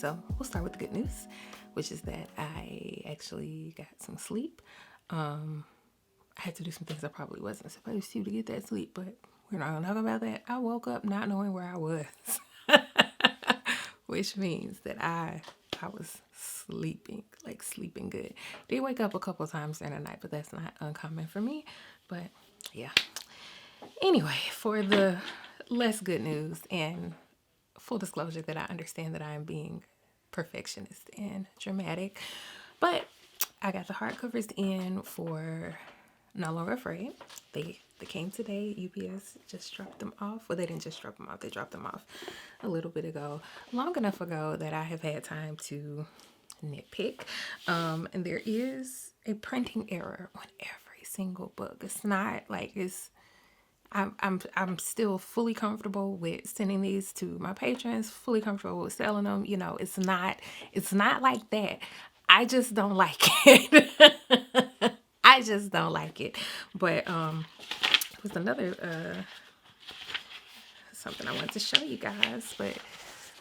So we'll start with the good news, which is that I actually got some sleep. I had to do some things I probably wasn't supposed to get that sleep, but we're not gonna talk about that. I woke up not knowing where I was, which means that I was sleeping, like sleeping good. Did wake up a couple times during the night, but that's not uncommon for me. But yeah. Anyway, for the less good news and full disclosure that I understand that I am being perfectionist and dramatic, but I got the hardcovers in for No Longer Afraid. They came today. UPS just dropped them off. Well, they didn't just drop them off. They dropped them off a little bit ago, long enough ago that I have had time to nitpick. And there is a printing error on every single book. It's not like it's I'm still fully comfortable with sending these to my patrons, fully comfortable with selling them. You know, it's not like that. I just don't like it. I just don't like it. But it was another something I wanted to show you guys, but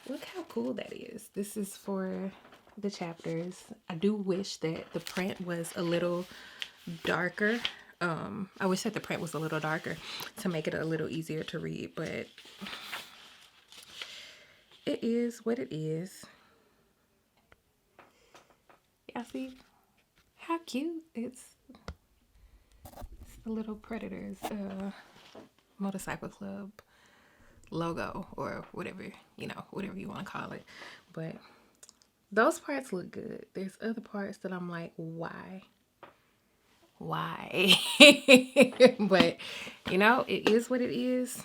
look how cool that is. This is for the chapters. I do wish that the print was a little darker. I wish that the print was a little darker to make it a little easier to read, but it is what it is. Y'all see how cute it's the little Predators motorcycle club logo or whatever, whatever you want to call it. But those parts look good. There's other parts that I'm like, why? Why? But it is what it is.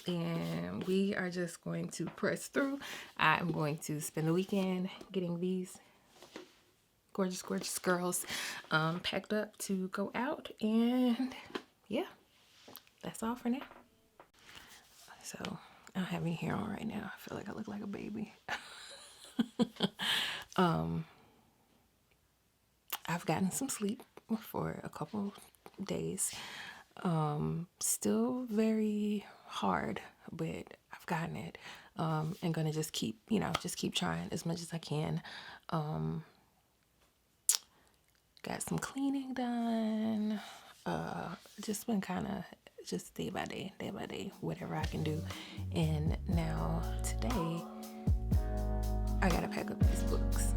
And we are just going to press through. I'm going to spend the weekend getting these gorgeous, gorgeous girls packed up to go out. And yeah, that's all for now. So I don't have any hair on right now. I feel like I look like a baby. I've gotten some sleep for a couple days. Still very hard, but I've gotten it. And gonna just keep trying as much as I can. Got some cleaning done. Just been kind of just day by day, whatever I can do. And now today, I gotta pack up these books.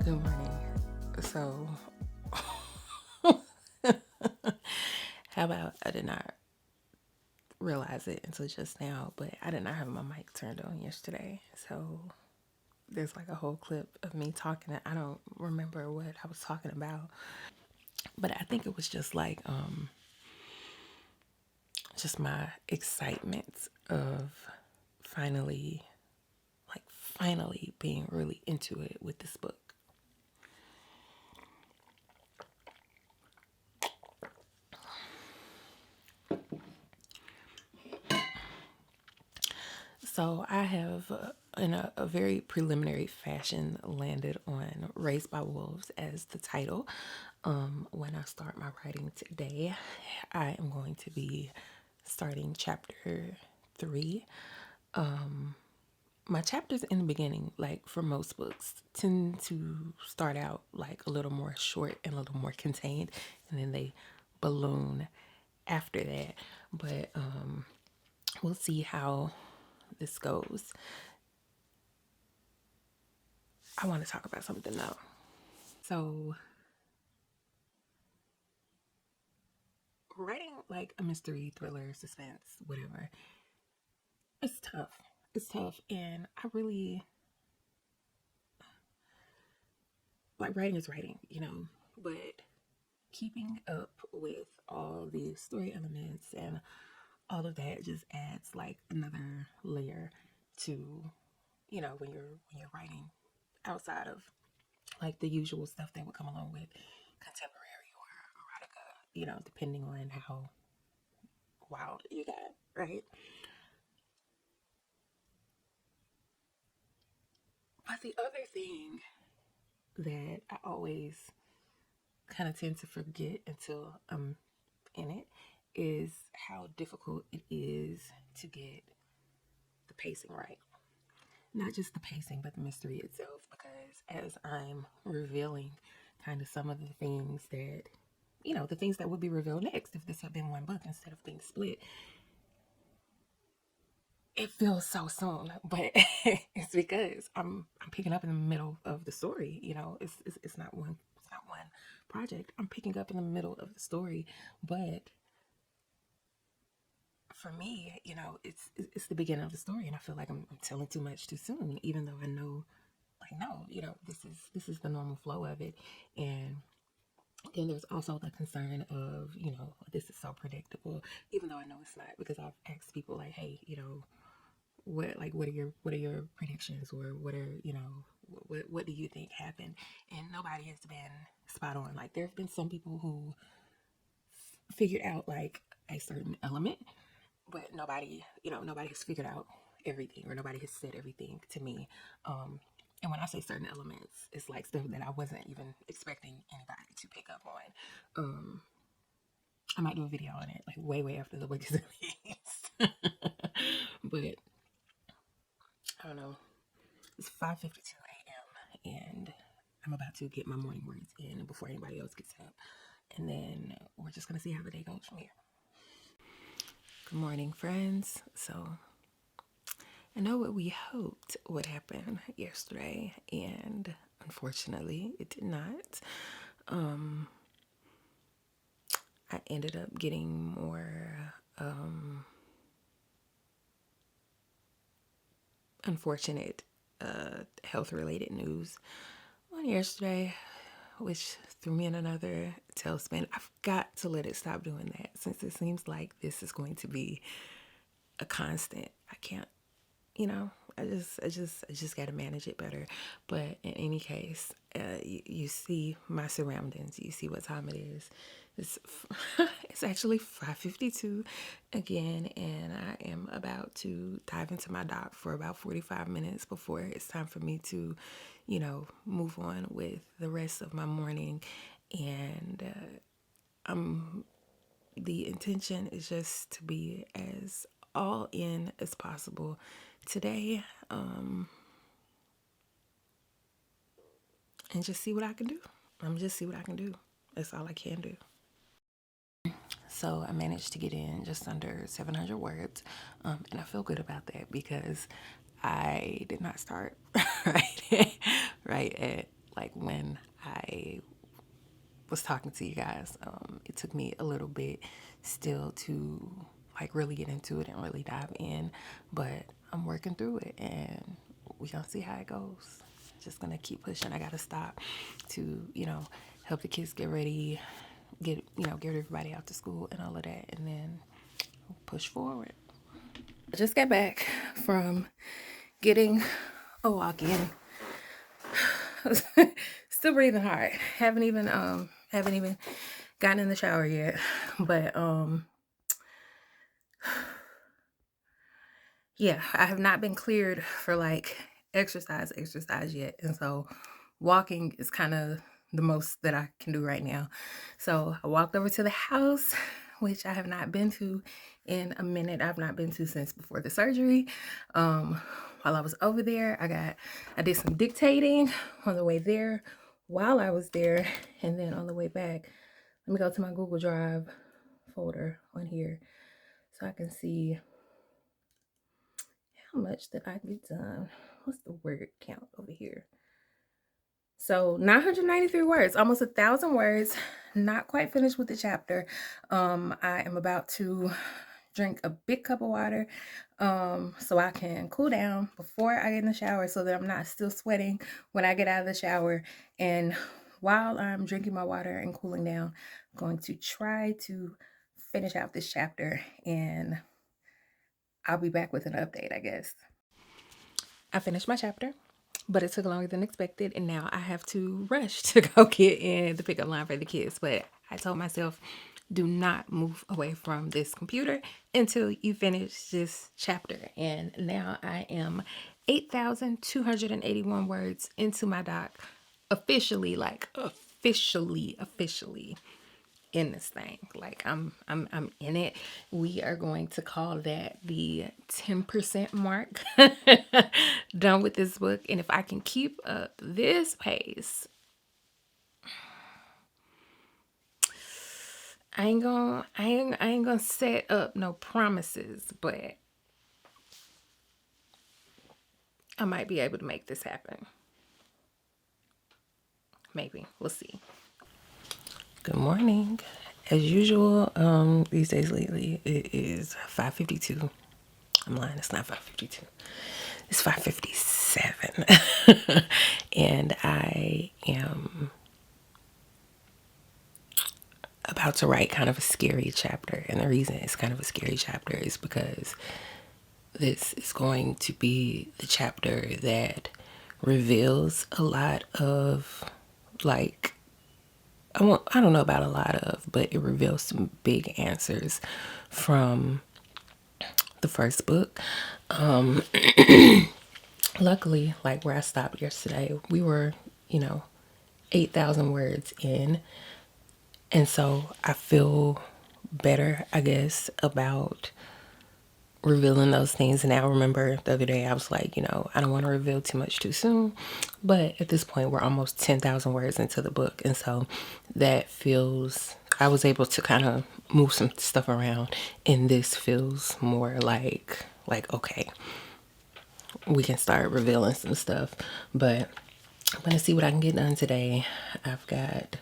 Good morning. So, how about I did not realize it until just now, but I did not have my mic turned on yesterday. So, there's like a whole clip of me talking. I don't remember what I was talking about, but I think it was just like, just my excitement of finally, finally being really into it with this book. So I have, in a very preliminary fashion, landed on Raised by Wolves as the title. When I start my writing today, I am going to be starting chapter 3. My chapters in the beginning, like for most books, tend to start out like a little more short and a little more contained, and then they balloon after that. But we'll see how this goes. I want to talk about something though. So, writing like a mystery, thriller, suspense, whatever, it's tough. It's tough. And I really like writing is writing, but keeping up with all the story elements and all of that just adds like another layer to, when you're writing outside of like the usual stuff that would come along with contemporary or erotica, depending on how wild you got, right? But the other thing that I always kind of tend to forget until I'm in it is how difficult it is to get the pacing right. Not just the pacing, but the mystery itself. Because as I'm revealing kind of some of the things that, the things that would be revealed next if this had been one book instead of being split, it feels so soon, but it's because I'm picking up in the middle of the story. It's not one project. I'm picking up in the middle of the story, but for me, it's the beginning of the story, and I feel like I'm telling too much too soon, even though I know, like, no, this is the normal flow of it, and then there's also the concern of, this is so predictable, even though I know it's not, because I've asked people like, hey, what are your predictions, or what do you think happened, and nobody has been spot on. Like, there have been some people who figured out like a certain element, but nobody has figured out everything, or nobody has said everything to me. And when I say certain elements, it's like stuff that I wasn't even expecting anybody to pick up on. I might do a video on it like way after the book is released. But I don't know. It's 5:52 a.m. and I'm about to get my morning words in before anybody else gets up. And then we're just gonna see how the day goes from here. Good morning, friends. So I know what we hoped would happen yesterday, and unfortunately, it did not. I ended up getting more unfortunate health related news on yesterday, which threw me in another tailspin. I've got to let it stop doing that, since it seems like this is going to be a constant. I can't, you know, I just got to manage it better. But in any case, you see my surroundings. You see what time it is. It's it's actually 5:52 again, and I am about to dive into my doc for about 45 minutes before it's time for me to, move on with the rest of my morning. And the intention is just to be as all in as possible today, and just see what I can do. I'm just see what I can do. That's all I can do. So I managed to get in just under 700 words, and I feel good about that because I did not start right, right at like when I was talking to you guys. It took me a little bit still to like really get into it and really dive in, but I'm working through it, and we gonna see how it goes. Just gonna keep pushing. I gotta stop to help the kids get ready, get everybody out to school and all of that, and then push forward. I just got back from getting a walk in. Still breathing hard. Haven't even gotten in the shower yet. But yeah, I have not been cleared for like exercise yet. And so walking is kind of the most that I can do right now. So I walked over to the house, which I have not been to in a minute. I've not been to since before the surgery. While I was over there, I did some dictating on the way there while I was there. And then on the way back, let me go to my Google Drive folder on here so I can see how much did I get done. What's the word count over here? So 993 words, almost 1,000 words. Not quite finished with the chapter. I am about to drink a big cup of water so I can cool down before I get in the shower so that I'm not still sweating when I get out of the shower. And while I'm drinking my water and cooling down, I'm going to try to finish out this chapter, and I'll be back with an update, I guess. I finished my chapter, but it took longer than expected, and now I have to rush to go get in the pickup line for the kids. But I told myself, do not move away from this computer until you finish this chapter. And now I am 8,281 words into my doc, officially, like officially in this thing. Like I'm in it. We are going to call that the 10% mark. Done with this book. And if I can keep up this pace, I ain't gonna set up no promises, but I might be able to make this happen. Maybe. We'll see. Good morning. As usual, these days lately, it is 5:52. I'm lying, it's not 5:52. It's 5:57. And I am about to write kind of a scary chapter. And the reason it's kind of a scary chapter is because this is going to be the chapter that reveals a lot of, like, I don't know about a lot of, but it reveals some big answers from the first book. Luckily, like where I stopped yesterday, we were, 8,000 words in. And so I feel better, I guess, about revealing those things. And I remember the other day I was like, I don't want to reveal too much too soon. But at this point, we're almost 10,000 words into the book. And so that feels, I was able to kind of move some stuff around. And this feels more like, okay, we can start revealing some stuff. But I'm going to see what I can get done today. I've got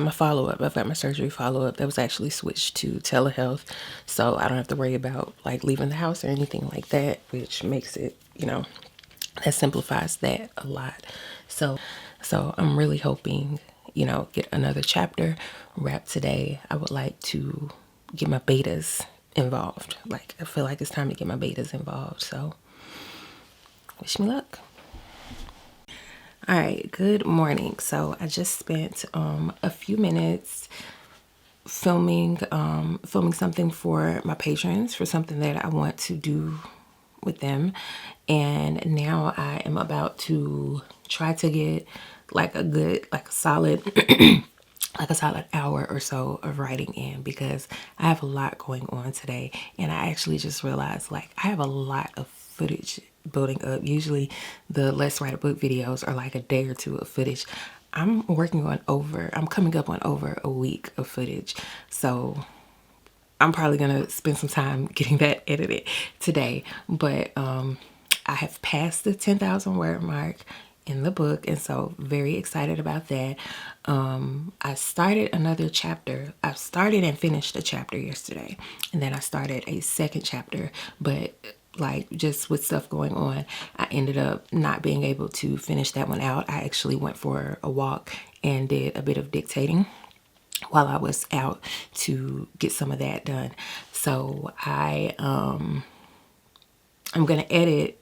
my follow-up. I've got my surgery follow-up that was actually switched to telehealth. So I don't have to worry about like leaving the house or anything like that, which makes it, that simplifies that a lot. So I'm really hoping, get another chapter wrapped today. I would like to get my betas involved. Like, I feel like it's time to get my betas involved. So wish me luck. All right, good morning. So I just spent a few minutes filming something for my patrons, for something that I want to do with them. And now I am about to try to get like a solid like a solid hour or so of writing in, because I have a lot going on today. And I actually just realized, like, I have a lot of footage building up. Usually the Let's Write a Book videos are like a day or two of footage. I'm coming up on over a week of footage. So I'm probably gonna spend some time getting that edited today. But I have passed the 10,000 word mark in the book, and so very excited about that. I started another chapter. I started and finished a chapter yesterday, and then I started a second chapter, but like just with stuff going on, I ended up not being able to finish that one out. I actually went for a walk and did a bit of dictating while I was out to get some of that done. So I'm gonna edit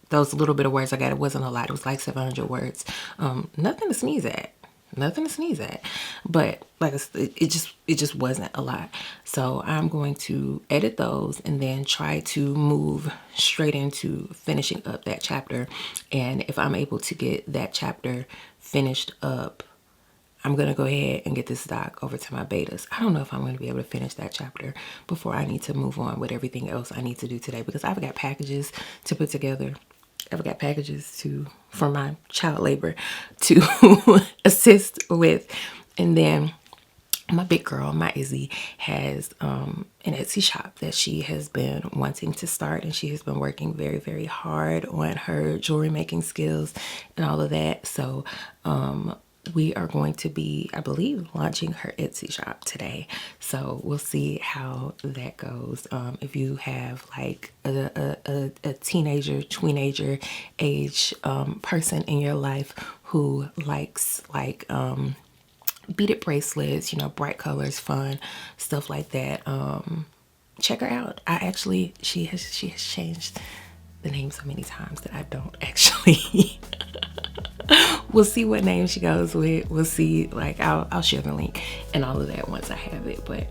those little bit of words I got. It wasn't a lot. It was like 700 words. Nothing to sneeze at. nothing to sneeze at. But like I said, it just wasn't a lot. So I'm going to edit those and then try to move straight into finishing up that chapter. And if I'm able to get that chapter finished up, I'm going to go ahead and get this doc over to my betas. I don't know if I'm going to be able to finish that chapter before I need to move on with everything else I need to do today, because I've got packages to put together. I've got packages for my child labor to assist with. And then my big girl, my Izzy, has an Etsy shop that she has been wanting to start, and she has been working very, very hard on her jewelry making skills and all of that. So we are going to be, I believe, launching her Etsy shop today. So we'll see how that goes. If you have like a teenager, tweenager age person in your life who likes like beaded bracelets, bright colors, fun stuff like that, check her out. She has changed the name so many times that I don't actually we'll see what name she goes with. We'll see, like I'll share the link and all of that once I have it. But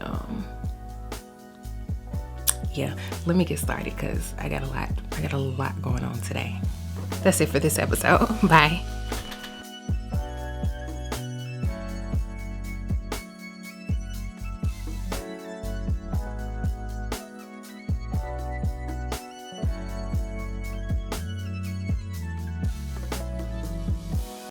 yeah, let me get started because I got a lot going on today. That's it for this episode. Bye.